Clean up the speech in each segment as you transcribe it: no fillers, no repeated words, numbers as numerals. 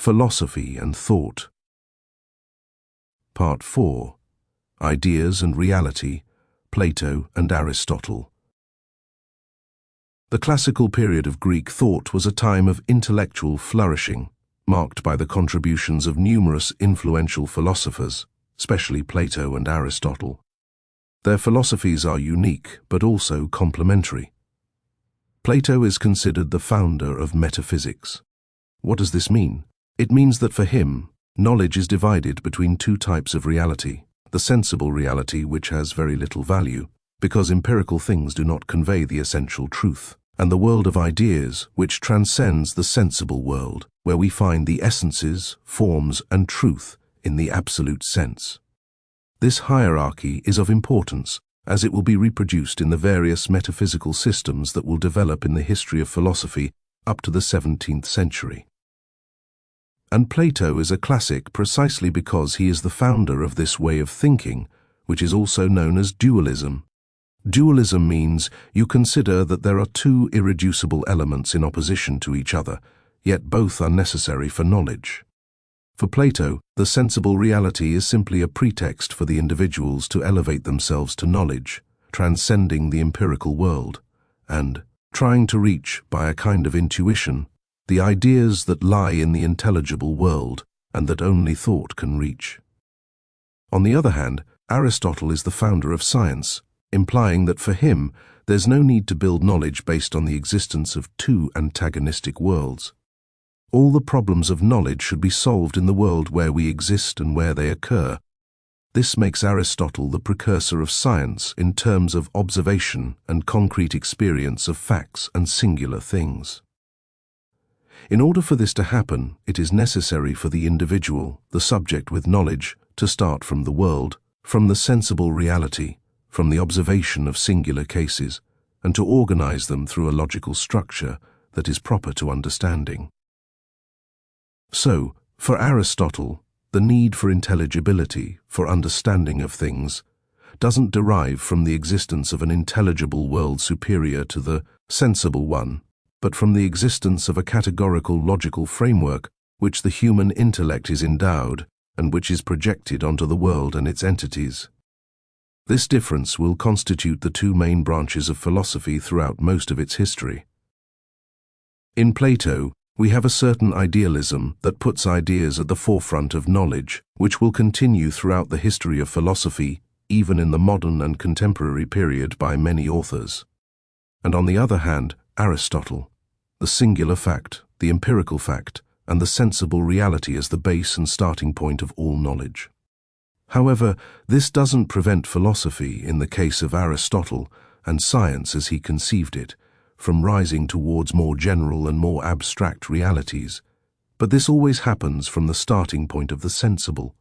Philosophy and Thought. Part 4. Ideas and Reality, Plato and Aristotle. The classical period of Greek thought was a time of intellectual flourishing, marked by the contributions of numerous influential philosophers, especially Plato and Aristotle. Their philosophies are unique but also complementary. Plato is considered the founder of metaphysics. What does this mean? It means that for him, knowledge is divided between two types of reality: the sensible reality, which has very little value, because empirical things do not convey the essential truth, and the world of ideas, which transcends the sensible world, where we find the essences, forms, and truth in the absolute sense. This hierarchy is of importance, as it will be reproduced in the various metaphysical systems that will develop in the history of philosophy up to the 17th century. And Plato is a classic precisely because he is the founder of this way of thinking, which is also known as dualism. Dualism means you consider that there are two irreducible elements in opposition to each other, yet both are necessary for knowledge. For Plato, the sensible reality is simply a pretext for the individuals to elevate themselves to knowledge, transcending the empirical world, and trying to reach, by a kind of intuition, the ideas that lie in the intelligible world and that only thought can reach. On the other hand, Aristotle is the founder of science, implying that for him, there's no need to build knowledge based on the existence of two antagonistic worlds. All the problems of knowledge should be solved in the world where we exist and where they occur. This makes Aristotle the precursor of science in terms of observation and concrete experience of facts and singular things. In order for this to happen, it is necessary for the individual, the subject with knowledge, to start from the world, from the sensible reality, from the observation of singular cases, and to organize them through a logical structure that is proper to understanding. So, for Aristotle, the need for intelligibility, for understanding of things, doesn't derive from the existence of an intelligible world superior to the sensible one, but from the existence of a categorical logical framework which the human intellect is endowed and which is projected onto the world and its entities. This difference will constitute the two main branches of philosophy throughout most of its history. In Plato, we have a certain idealism that puts ideas at the forefront of knowledge, which will continue throughout the history of philosophy, even in the modern and contemporary period by many authors. And on the other hand, Aristotle, the singular fact, the empirical fact, and the sensible reality as the base and starting point of all knowledge. However, this doesn't prevent philosophy, in the case of Aristotle, and science as he conceived it, from rising towards more general and more abstract realities, but this always happens from the starting point of the sensible.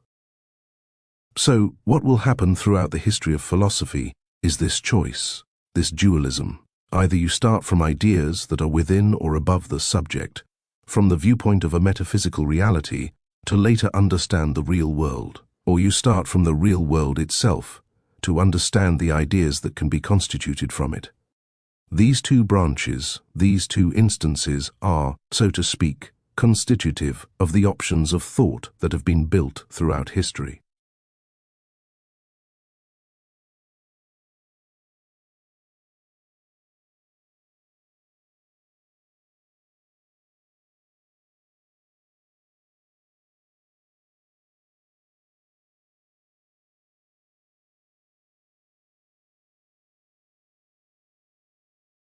So, what will happen throughout the history of philosophy is this choice, this dualism. Either you start from ideas that are within or above the subject, from the viewpoint of a metaphysical reality, to later understand the real world, or you start from the real world itself, to understand the ideas that can be constituted from it. These two branches, these two instances are, so to speak, constitutive of the options of thought that have been built throughout history.